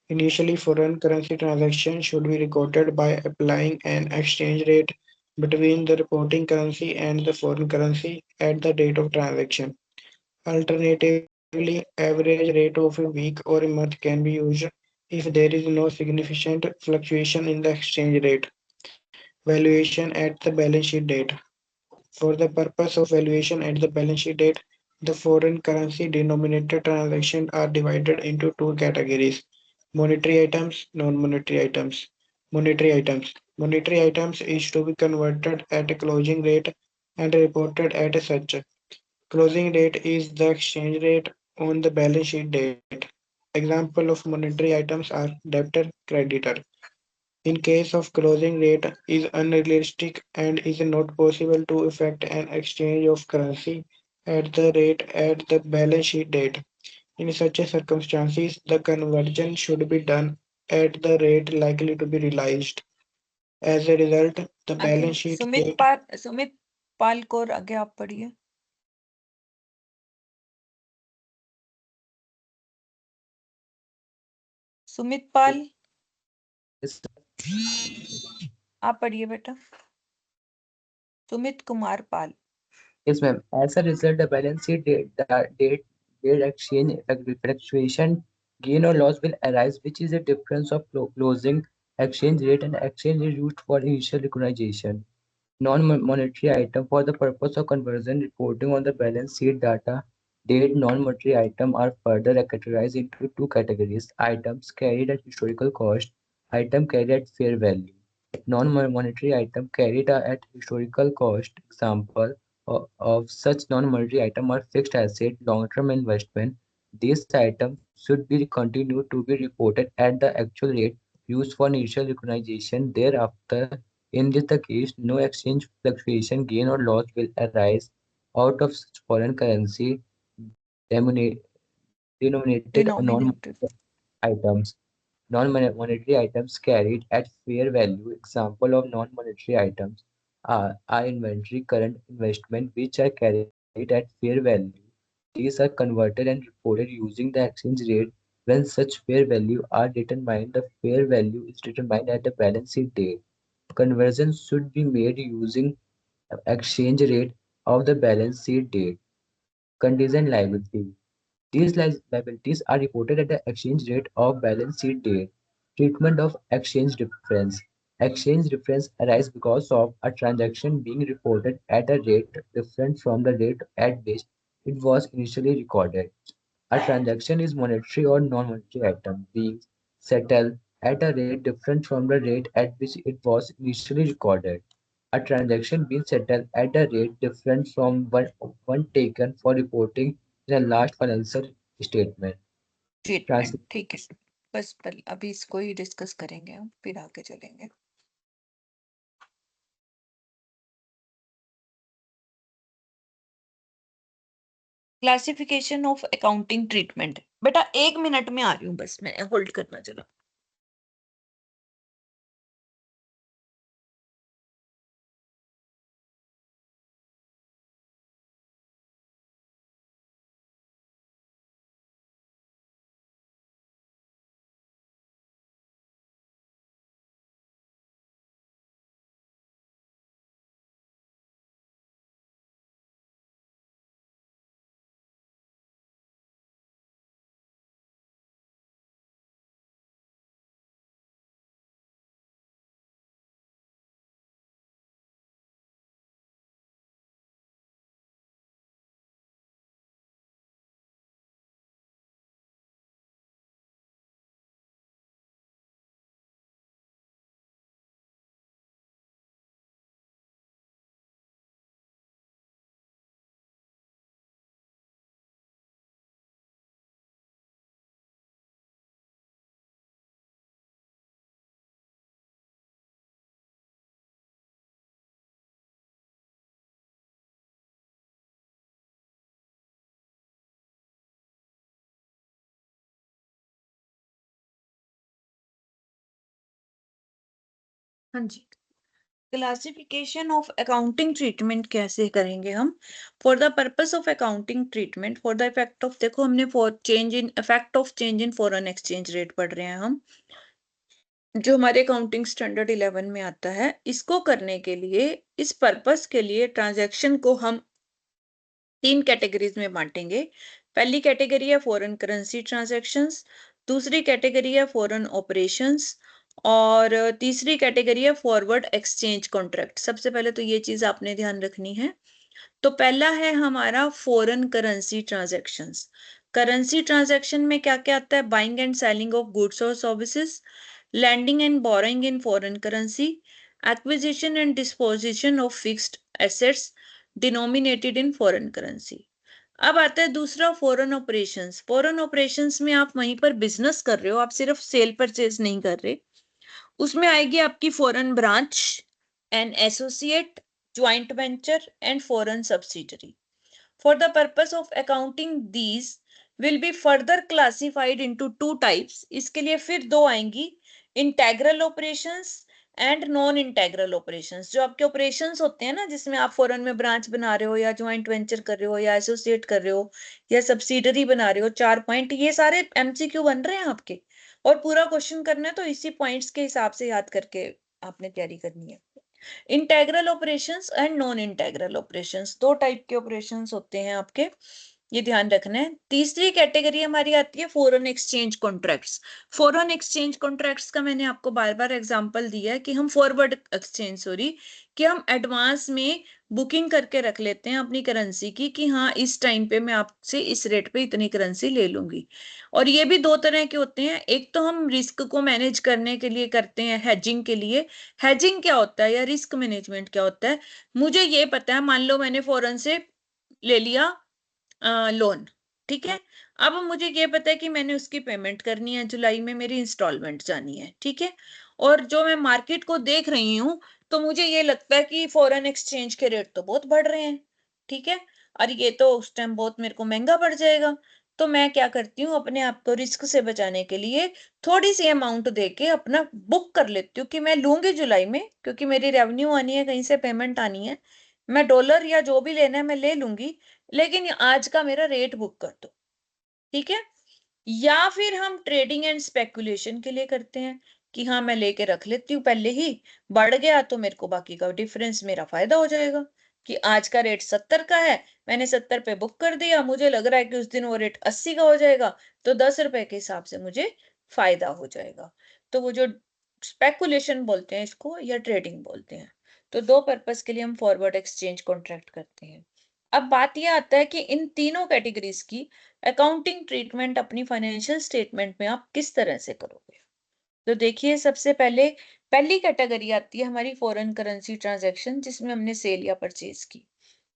Initially, foreign currency transaction should be recorded by applying an exchange rate between the reporting currency and the foreign currency at the date of transaction. Alternative average rate of a week or a month can be used if there is no significant fluctuation in the exchange rate. Valuation at the balance sheet date. For the purpose of valuation at the balance sheet date, the foreign currency denominated transactions are divided into two categories: monetary items, non-monetary items. Monetary items. Monetary items is to be converted at a closing rate and reported at such. Closing rate is the exchange rate on the balance sheet date. Example of monetary items are debtor, creditor. In case of closing rate is unrealistic and is not possible to effect an exchange of currency at the rate at the balance sheet date. In such a circumstances, the conversion should be done at the rate likely to be realized. As a result, the आगे balance sheet Sumit पाल को आगे आप पढ़िए। सुमित पाल, आप पढ़िए बेटा। Sumit Kumar Pal. Yes, ma'am. As a result, the balance sheet date exchange fluctuation, gain or loss will arise, which is the difference of closing exchange rate and exchange rate used for initial recognition. Non-monetary item for the purpose of conversion reporting on the balance sheet data date. Non-monetary item are further categorized into two categories: items carried at historical cost, item carried at fair value. Non-monetary item carried at historical cost. Example of such non-monetary item are fixed asset, long-term investment. These items should be continued to be reported at the actual rate used for initial recognition. Thereafter, in this the case, no exchange fluctuation, gain or loss will arise out of such foreign currency denominated Denominated. items. Non-monetary items carried at fair value. Example of non-monetary items are inventory, current investment, which are carried at fair value. These are converted and reported using the exchange rate. When such fair value are determined, the fair value is determined at the balance sheet date. Conversion should be made using exchange rate of the balance sheet date. Contingent liability. These liabilities are reported at the exchange rate of balance sheet date. Treatment of exchange difference. Exchange difference arises because of a transaction being reported at a rate different from the rate at which it was initially recorded. A transaction is monetary or non-monetary item being settled at a rate different from the rate at which it was initially recorded. A transaction being settled at a rate different from one taken for reporting in a last financial statement. Statement, ठीक है। बस अभी इसको ही discuss करेंगे हम, फिर आगे चलेंगे। Classification of accounting treatment. बेटा 1 मिनट में आ रही हूँ, बस मैं होल्ड करना चला। हाँ जी, क्लासिफिकेशन ऑफ अकाउंटिंग ट्रीटमेंट कैसे करेंगे हम? For the purpose of accounting treatment, for the effect of, देखो हमने for change in effect of change in foreign exchange rate पढ़ रहे हैं हम, जो हमारे अकाउंटिंग स्टैंडर्ड 11 में आता है। इसको करने के लिए, इस पर्पस के लिए ट्रांजैक्शन को हम 3 कैटेगरीज में बांटेंगे। पहली कैटेगरी है फॉरेन करेंसी ट्रांजैक्शंस, दूसरी कैटेगरी है फॉरेन ऑपरेशंस, और तीसरी कैटेगरी है फॉरवर्ड एक्सचेंज कॉन्ट्रैक्ट। सबसे पहले तो ये चीज आपने ध्यान रखनी है। तो पहला है हमारा foreign currency transactions. Currency transaction में क्या क्या आता है? Buying and selling of goods और services, lending and borrowing in foreign currency, acquisition and disposition of fixed assets denominated in foreign currency। अब आता है दूसरा फॉरेन ऑपरेशंस। फॉरेन ऑपरेशंस में आप वहीं पर बिजनेस कर रहे हो, आप सिर्फ सेल परचेज नहीं कर रहे। उसमें आएगी आपकी foreign branch, an associate, joint venture and foreign subsidiary. For the purpose of accounting, these will be further classified into two types। इसके लिए फिर दो आएंगी, integral operations and non integral operations. जो आपके ऑपरेशंस होते हैं ना, जिसमें आप फॉरेन में ब्रांच बना रहे हो या ज्वाइंट वेंचर कर रहे हो या एसोसिएट कर रहे हो या सब्सिडरी बना रहे हो, 4 पॉइंट, ये सारे एमसीक्यू बन रहे हैं आपके, और पूरा क्वेश्चन करना है तो इसी पॉइंट्स के हिसाब से याद करके आपने तैयारी करनी है। Integral operations and non integral operations, दो टाइप के ऑपरेशंस होते हैं आपके, ये ध्यान रखना है। तीसरी कैटेगरी हमारी आती है foreign exchange contracts. Foreign exchange contracts का मैंने आपको बार बार एग्जांपल दिया है कि हम फॉरवर्ड एक्सचेंज, सॉरी, कि हम एडवांस में बुकिंग करके रख लेते हैं अपनी करेंसी की, कि हाँ इस टाइम पे मैं आपसे इस रेट पे इतनी करेंसी ले लूंगी। और ये भी दो तरह के होते हैं। एक तो हम रिस्क को मैनेज करने के लिए करते हैं, हेजिंग के लिए। हेजिंग क्या होता है या रिस्क मैनेजमेंट क्या होता है? मुझे ये पता है, मान लो मैंने फॉरेन से ले लिया लोन, ठीक है। अब मुझे ये पता है कि मैंने उसकी पेमेंट करनी है, जुलाई में मेरी इंस्टॉलमेंट जानी है, ठीक है। और जो मैं मार्केट को देख रही हूँ, तो मुझे ये लगता है कि फॉरेन एक्सचेंज के रेट तो बहुत बढ़ रहे हैं, ठीक है, और ये तो उस टाइम बहुत मेरे को महंगा पड़ जाएगा। तो मैं क्या करती हूँ, अपने आप को रिस्क से बचाने के लिए थोड़ी सी अमाउंट देके अपना बुक कर लेती हूँ कि मैं लूंगी जुलाई में, क्योंकि मेरी रेवेन्यू आनी है, कहीं से पेमेंट आनी है, मैं डॉलर या जो भी लेना है मैं ले लूंगी, लेकिन आज का मेरा रेट बुक कर दो, ठीक है। या फिर हम ट्रेडिंग एंड स्पेकुलेशन के लिए करते हैं कि हाँ मैं लेके रख लेती हूँ पहले ही, बढ़ गया तो मेरे को बाकी का डिफरेंस मेरा फायदा हो जाएगा, कि आज का रेट 70 का है, मैंने 70 पे बुक कर दिया, मुझे लग रहा है कि उस दिन वो रेट 80 का हो जाएगा, तो 10 रुपए के हिसाब से मुझे फायदा हो जाएगा। तो वो जो स्पेकुलेशन बोलते हैं इसको, या ट्रेडिंग बोलते हैं। तो दो पर्पस के लिए हम फॉरवर्ड एक्सचेंज कॉन्ट्रैक्ट करते हैं। अब बात यह आता है कि इन तीनों कैटेगरीज की अकाउंटिंग ट्रीटमेंट अपनी फाइनेंशियल स्टेटमेंट में आप किस तरह से करोगे। तो देखिए, सबसे पहले पहली कैटेगरी आती है हमारी फॉरेन करेंसी ट्रांजैक्शन, जिसमें हमने सेल या परचेज की।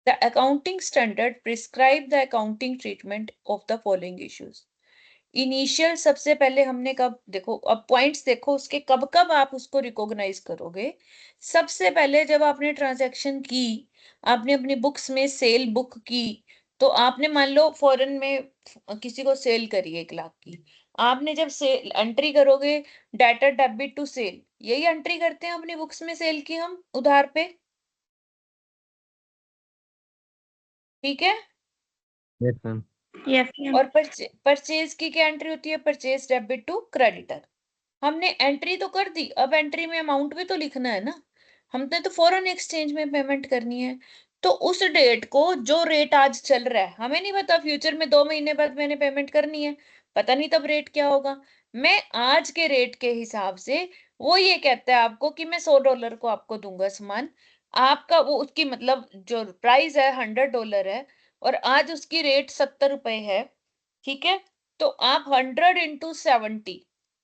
The accounting standard prescribe the accounting treatment of the following issues. Initial, सबसे पहले हमने कब, देखो अब पॉइंट्स देखो उसके, कब कब आप उसको रिकॉग्नाइज करोगे। सबसे पहले जब आपने ट्रांजैक्शन की, आपने अपनी बुक्स में सेल बुक की, तो आपने मान लो फॉरेन में किसी को सेल करी 1 लाख की, आपने जब सेल एंट्री करोगे, डेटर डेबिट टू सेल, यही एंट्री करते हैं अपनी बुक्स में सेल की हम उधार पे, ठीक है। Yes, ma'am. Yes, ma'am. और परचेज की क्या एंट्री होती है? Purchase debit to creditor. हमने एंट्री तो कर दी, अब एंट्री में अमाउंट भी तो लिखना है ना, हमने तो फॉरेन एक्सचेंज में पेमेंट करनी है। तो उस डेट को, जो रेट आज चल रहा है, हमें नहीं पता फ्यूचर में 2 महीने बाद मैंने पेमेंट करनी है, पता नहीं तब रेट क्या होगा। मैं आज के रेट के हिसाब से, वो ये कहता है आपको कि मैं $100 को आपको दूंगा सामान, आपका वो उसकी मतलब जो प्राइस है $100 है, और आज उसकी रेट 70 रुपए है, ठीक है। तो आप 100 इंटू 70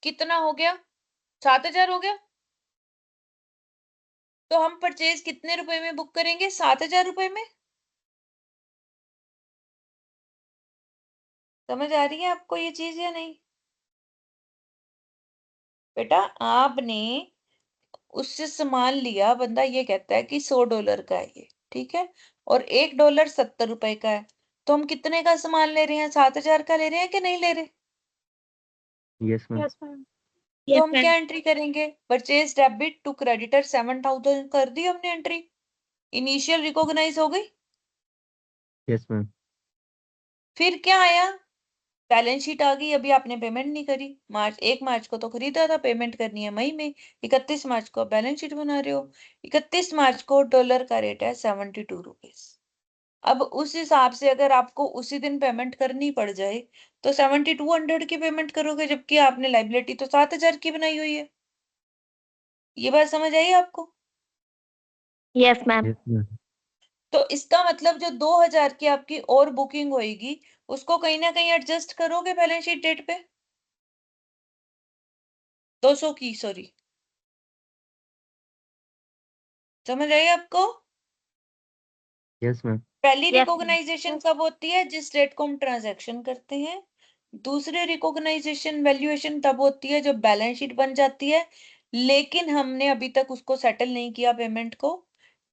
कितना हो गया? 7,000 हो गया। तो हम परचेज कितने रुपए में बुक करेंगे? 7,000 रुपए में। समझ आ रही है आपको ये चीज या नहीं? बेटा आपने उससे सामान लिया, बंदा ये कहता है कि $100 का है ये, ठीक है, और $1 70 रुपए का है, तो हम कितने का सामान ले रहे हैं? 7,000 का ले रहे हैं कि नहीं ले रहे? Yes, ma'am. Yes, ma'am. तो Yes, हम ma'am. क्या एंट्री करेंगे? परचेज डेबिट टू क्रेडिटर 7,000 कर दी हमने एंट्री, इनिशियल रिकॉग्नाइज हो गई। Yes, ma'am. फिर क्या आया? बैलेंस शीट आ गई, अभी आपने पेमेंट नहीं करी, 1 मार्च को तो खरीदा था, पेमेंट करनी है मई में, 31 मार्च को बैलेंस शीट बना रहे हो, 31 मार्च को डॉलर का रेट है 72 रुपीज। अब उस हिसाब से अगर आपको उसी दिन पेमेंट करनी पड़ जाए तो 7200 की पेमेंट करोगे, जबकि आपने लाइबिलिटी तो 7000 की बनाई हुई है। ये बात समझ आई आपको? Yes ma'am. Yes, ma'am. तो इसका मतलब जो 2000 की आपकी और बुकिंग होगी उसको कहीं ना कहीं एडजस्ट करोगे बैलेंस शीट डेट पे। 200 की, सॉरी, समझ आई आपको? Yes, ma'am. पहली Yes, रिकॉग्नाइजेशन कब होती है? जिस डेट को हम ट्रांजैक्शन करते हैं। दूसरी रिकॉग्नाइजेशन वैल्यूएशन तब होती है जब बैलेंस शीट बन जाती है लेकिन हमने अभी तक उसको सेटल नहीं किया पेमेंट को।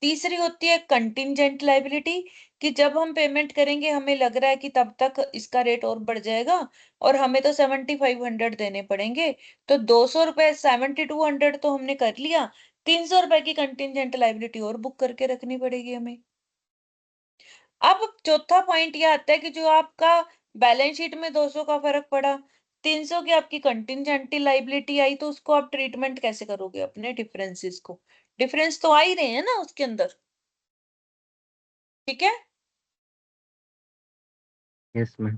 तीसरी होती है कंटिंजेंट लाइबिलिटी, कि जब हम पेमेंट करेंगे हमें लग रहा है कि तब तक इसका रेट और बढ़ जाएगा और हमें तो 7500 देने पड़ेंगे, तो 200 रुपए 7200 तो हमने कर लिया, 300 रुपए की कंटिंजेंट लाइबिलिटी और बुक करके रखनी पड़ेगी हमें। अब चौथा पॉइंट ये आता है कि जो आपका बैलेंस शीट में 200 का फर्क पड़ा, 300 की आपकी कंटिंजेंट लाइबिलिटी आई, तो उसको आप ट्रीटमेंट कैसे करोगे अपने डिफरेंसेस को? डिफरेंस तो आ ही रहे हैं ना उसके अंदर, ठीक है? Yes, ma'am.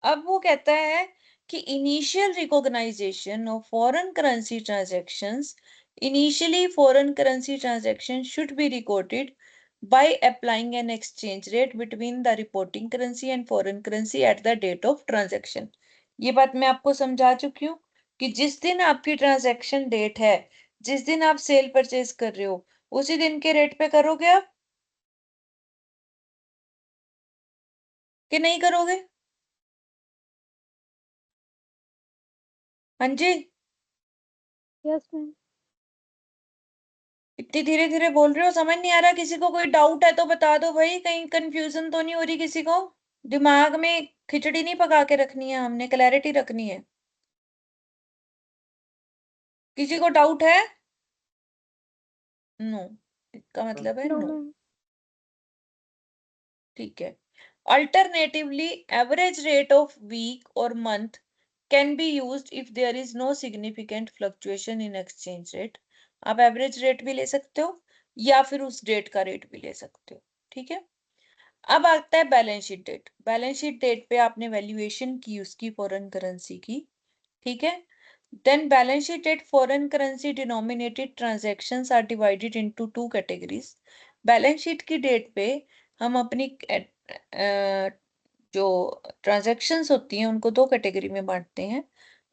अब वो कहता है कि initial recognition of foreign currency transactions, initially foreign currency transaction should be recorded by applying an exchange rate between the reporting currency and foreign currency at the date of transaction। ये बात मैं आपको समझा चुकी हूँ कि जिस दिन आपकी ट्रांजैक्शन डेट है, जिस दिन आप सेल परचेज कर रहे हो, उसी दिन के रेट पे करोगे आप कि नहीं करोगे? हाँ जी, यस मैम। इतनी धीरे धीरे बोल रहे हो, समझ नहीं आ रहा? किसी को कोई डाउट है तो बता दो भाई, कहीं कंफ्यूजन तो नहीं हो रही किसी को? दिमाग में खिचड़ी नहीं पका के रखनी है, हमने क्लैरिटी रखनी है। किसी को डाउट है? नो, इसका मतलब है नो नो। मैम। ठीक है। Alternatively average rate of week और month can be used if there is no significant fluctuation in exchange rate. आप एवरेज रेट भी ले सकते हो या फिर उस डेट का रेट भी ले सकते हो, ठीक है? अब आता है balance sheet date. Balance sheet date पे आपने वैल्यूएशन की उसकी फॉरेन करेंसी की, ठीक है? Then balance sheet at foreign currency denominated transactions are divided into two categories। Balance sheet की डेट पे हम अपनी जो ट्रांजैक्शंस होती हैं उनको दो कैटेगरी में बांटते हैं,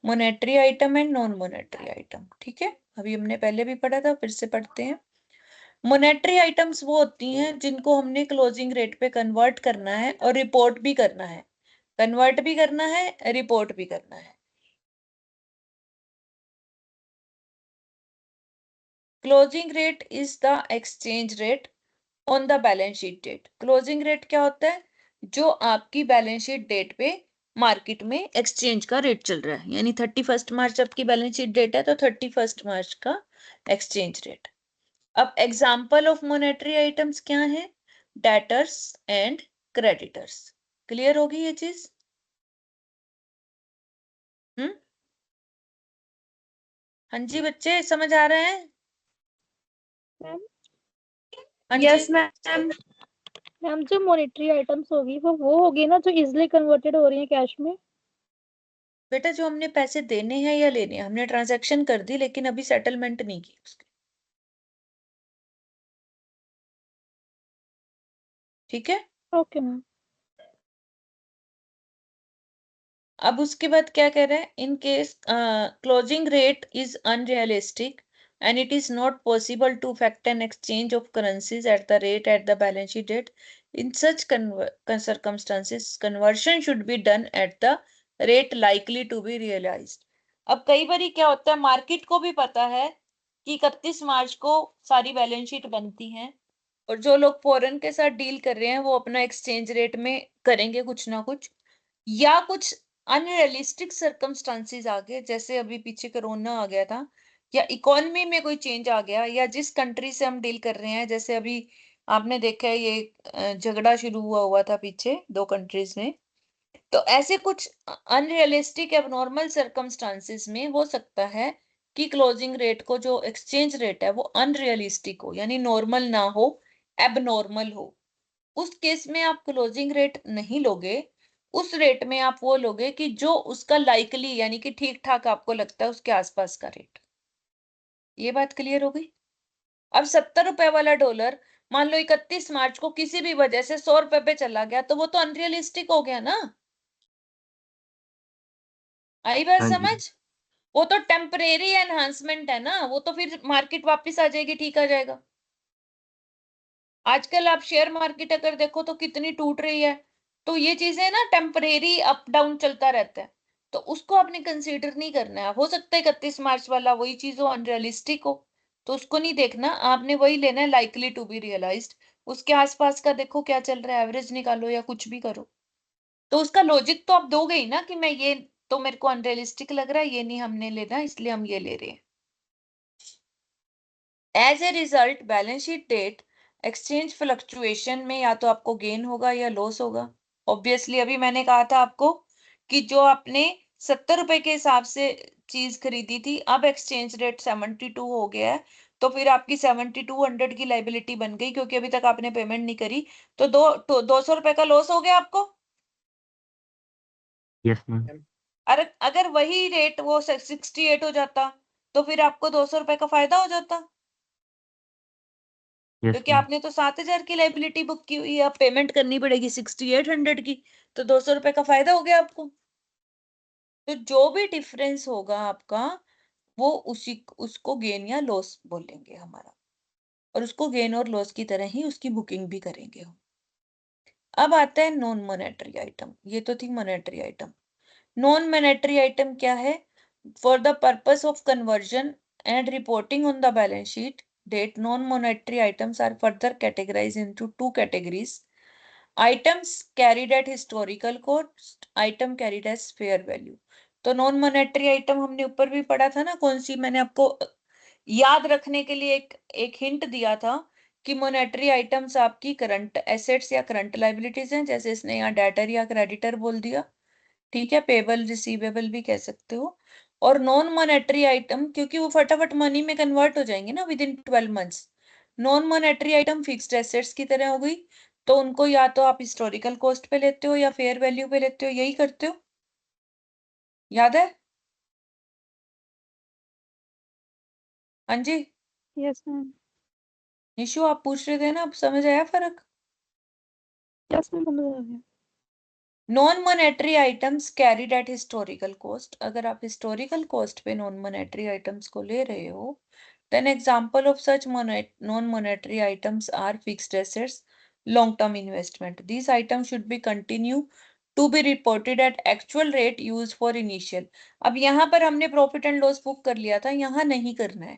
monetary item and non monetary item, ठीक है? अभी हमने पहले भी पढ़ा था, फिर से पढ़ते हैं। मोनेटरी आइटम्स वो होती हैं जिनको हमने क्लोजिंग रेट पे कन्वर्ट करना है और रिपोर्ट भी करना है। कन्वर्ट भी करना है, रिपोर्ट भी करना है। Closing rate is the exchange rate on the balance sheet date. Closing rate क्या होता है? जो आपकी बैलेंस शीट डेट पे मार्केट में एक्सचेंज का रेट चल रहा है, यानी 31 मार्च आपकी बैलेंस शीट डेट है तो 31 मार्च का एक्सचेंज रेट। अब एग्जाम्पल ऑफ मोनेटरी आइटम्स क्या है? Debtors and creditors. क्लियर होगी ये चीज? हम्म, हाँ जी बच्चे, समझ आ रहे हैं? मैम। हाँ जी यस मैम। मैम जो मॉनेटरी आइटम्स होगी वो होगी ना जो इजिली कन्वर्टेड हो रही है कैश में। बेटा, जो हमने पैसे देने हैं या लेने हैं, हमने ट्रांजैक्शन कर दी लेकिन अभी सेटलमेंट नहीं की उसकी, ठीक है? Okay ma'am. अब उसके बाद क्या कह रहे हैं? In case closing rate is unrealistic and it is not possible to effect an exchange of currencies at the rate at the balance sheet date, in such circumstances conversion should be done at the rate likely to be realized। अब कई बारी क्या होता है, market को भी पता है कि 31 मार्च को सारी बैलेंस शीट बनती है और जो लोग फॉरेन के साथ डील कर रहे हैं वो अपना एक्सचेंज रेट में करेंगे कुछ ना कुछ, या कुछ अनरियलिस्टिक सर्कमस्टांसेस आ गए, जैसे अभी पीछे कोरोना आ गया था, या इकोनॉमी में कोई चेंज आ गया, या जिस कंट्री से हम डील कर रहे हैं, जैसे अभी आपने देखा है ये झगड़ा शुरू हुआ था पीछे दो कंट्रीज में। तो ऐसे कुछ अनरियलिस्टिक एबनॉर्मल सर्कमस्टांसेस में हो सकता है कि क्लोजिंग रेट को, जो एक्सचेंज रेट है, वो अनरियलिस्टिक हो, यानी नॉर्मल ना हो, एबनॉर्मल हो। उस केस में आप क्लोजिंग रेट नहीं लोगे, उस रेट में आप वो लोगे कि जो उसका लाइकली यानी कि ठीक ठाक आपको लगता है उसके आसपास का रेट। ये बात क्लियर हो गई? अब 70 रुपए वाला डॉलर मान लो 31 मार्च को किसी भी वजह से 100 रुपए पे चला गया, तो वो तो अनरियलिस्टिक हो गया ना। आई बात हाँ जी। समझ? वो तो टेम्परेरी एनहांसमेंट है ना, वो तो फिर मार्केट वापस आ जाएगी, ठीक आ जाएगा। आजकल आप शेयर मार्केट अगर देखो तो कितनी टूट रही है, तो ये चीजें ना टेम्परेरी अप डाउन चलता रहता है, तो उसको आपने कंसीडर नहीं करना है। हो सकता है 31 मार्च वाला वही चीज हो, अनरियलिस्टिक हो, तो उसको नहीं देखना, आपने वही लेना है लाइकली टू बी रियलाइज्ड। उसके आसपास का देखो क्या चल रहा है, एवरेज निकालो या कुछ भी करो, तो उसका लॉजिक तो आप दोगे ही ना कि मैं ये तो मेरे को अनरियलिस्टिक लग रहा है, ये नहीं हमने लेना, इसलिए हम ये ले रहे हैं। As a result balance sheet date exchange fluctuation में या तो आपको गेन होगा या लॉस होगा। ऑब्वियसली अभी मैंने कहा था आपको कि जो आपने 70 रुपए के हिसाब से चीज खरीदी थी, अब एक्सचेंज रेट 72 हो गया है, तो फिर आपकी 7200 की लाइबिलिटी बन गई, क्योंकि अभी तक आपने पेमेंट नहीं करी, तो 200 रुपए का लॉस हो गया आपको। Yes ma'am. अगर वही रेट वो 68 हो जाता, तो फिर आपको 200 रुपए का फायदा हो जाता, यस क्योंकि मैम। आपने तो 7,000 की लाइबिलिटी बुक की हुई है, अब पेमेंट करनी पड़ेगी 6800 की, तो 200 रुपए का फायदा हो गया आपको। तो जो भी डिफरेंस होगा आपका, वो उसको गेन या लॉस बोलेंगे हमारा, और उसको गेन और लॉस की तरह ही उसकी बुकिंग भी करेंगे हम। अब आता है नॉन मॉनेटरी आइटम, ये तो थी monetary item. Non monetary item क्या है? For the purpose of conversion and reporting on the balance sheet date, non-monetary items are further categorized into two categories: items carried at historical cost, item carried as fair value। तो non monetary item हमने ऊपर भी पढ़ा था ना कौन सी, मैंने आपको याद रखने के लिए एक हिंट दिया था कि मॉनेटरी आइटम्स आपकी करंट एसेट्स या करंट लाइबिलिटीज हैं, जैसे इसने यहाँ डेटर या क्रेडिटर बोल दिया, ठीक है, पेबल रिसीवेबल भी कह सकते हो। और नॉन मॉनेटरी आइटम क्योंकि वो फटाफट मनी में कन्वर्ट हो जाएंगे ना with in 12 months. Non monetary item fixed assets की तरह हो गई, तो उनको या तो आप हिस्टोरिकल कॉस्ट पे लेते हो या फेयर वैल्यू पे लेते हो, यही करते हो, याद है? हाँ जी। Yes ma'am. निशु आप पूछ रहे थे ना, अब समझ आया फर्क? यस मैम, समझ आ गया। Non monetary items carried at historical cost, अगर आप हिस्टोरिकल कॉस्ट पे नॉन मॉनेटरी आइटम्स को ले रहे हो, then example of such non-monetary items are fixed assets, long-term investment. These items should be continue to be reported at actual rate used for initial। अब यहाँ पर हमने प्रॉफिट एंड लॉस बुक कर लिया था, यहाँ नहीं करना है,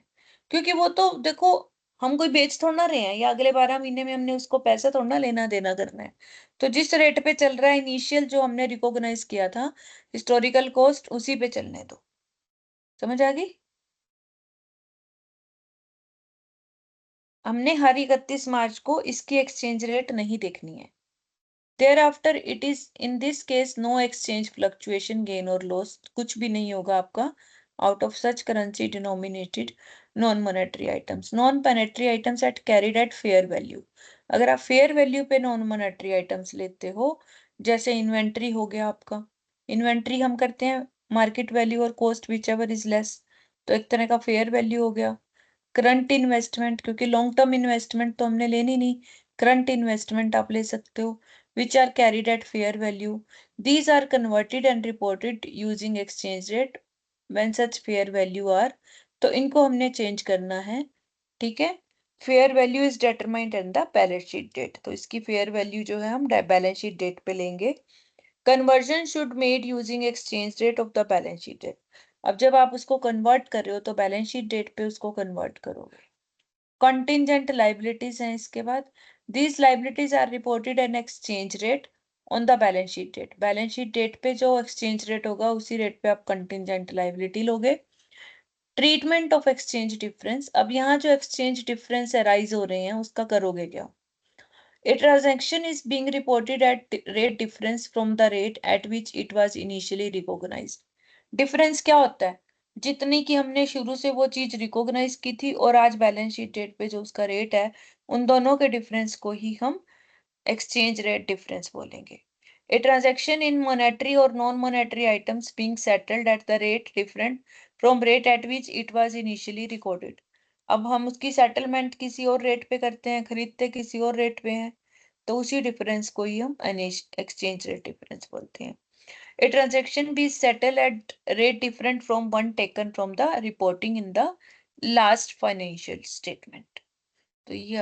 क्योंकि वो तो देखो हम कोई बेच थोड़ा ना रहे हैं, या अगले 12 महीने में हमने उसको पैसा थोड़ा ना लेना देना करना है। तो जिस रेट पे चल रहा है इनिशियल जो हमने रिकॉग्नाइज किया था हिस्टोरिकल कॉस्ट, उसी पे चलने दो। समझ आ गई? हमने हर 31 मार्च को इसकी एक्सचेंज रेट नहीं देखनी है। There after it is in this case no exchange fluctuation gain और लॉस, कुछ भी नहीं होगा आपका out of such currency denominated non monetary items. Non monetary items at carried at fair value, अगर आप फेयर वैल्यू पे नॉन मॉनेटरी आइटम्स लेते हो, जैसे इन्वेंट्री हो गया आपका, इन्वेंट्री हम करते हैं मार्केट वैल्यू और cost which ever is less, तो एक तरह का फेयर वैल्यू हो गया। करंट इन्वेस्टमेंट, क्योंकि लॉन्ग टर्म इन्वेस्टमेंट तो हमने लेनी नहीं, करंट इन्वेस्टमेंट आप ले सकते हो, which are carried at fair value, these are converted and reported using exchange rate when such fair value are, तो इनको हमने चेंज करना है, ठीक है। Fair value is determined in the balance sheet date, तो इसकी फेयर वैल्यू जो है हम बैलेंस शीट डेट पे लेंगे। Conversion should made using exchange rate of the balance sheet date, अब जब आप उसको कन्वर्ट कर रहे हो तो बैलेंस शीट डेट पे उसको कन्वर्ट करोगे। कंटिंजेंट लाइबिलिटीज हैं इसके बाद, these liabilities are reported an exchange rate on the balance sheet date, balance sheet date पे जो एक्सचेंज रेट होगा उसी रेट पे आप कंटिंजेंट लाइबिलिटी लोगे। ट्रीटमेंट ऑफ एक्सचेंज डिफरेंस, अब यहाँ जो एक्सचेंज डिफरेंस अराइज हो रहे हैं उसका करोगे क्या? A transaction is being reported at rate difference from the rate at which it was initially recognized। Difference क्या होता है? जितनी की हमने शुरू से वो चीज रिकॉग्नाइज की थी और आज बैलेंस शीट डेट पे जो उसका रेट है, उन दोनों के डिफरेंस को ही हम एक्सचेंज रेट डिफरेंस बोलेंगे। A transaction in monetary or non-monetary items being settled at the rate different from rate at which it was initially recorded. अब हम उसकी सेटलमेंट किसी और रेट पे करते हैं, खरीदते किसी और रेट पे हैं, तो उसी डिफरेंस को ही हम एक्सचेंज रेट डिफरेंस बोलते हैं। A transaction be settled at rate different from one taken from the reporting in the last financial statement. तो ये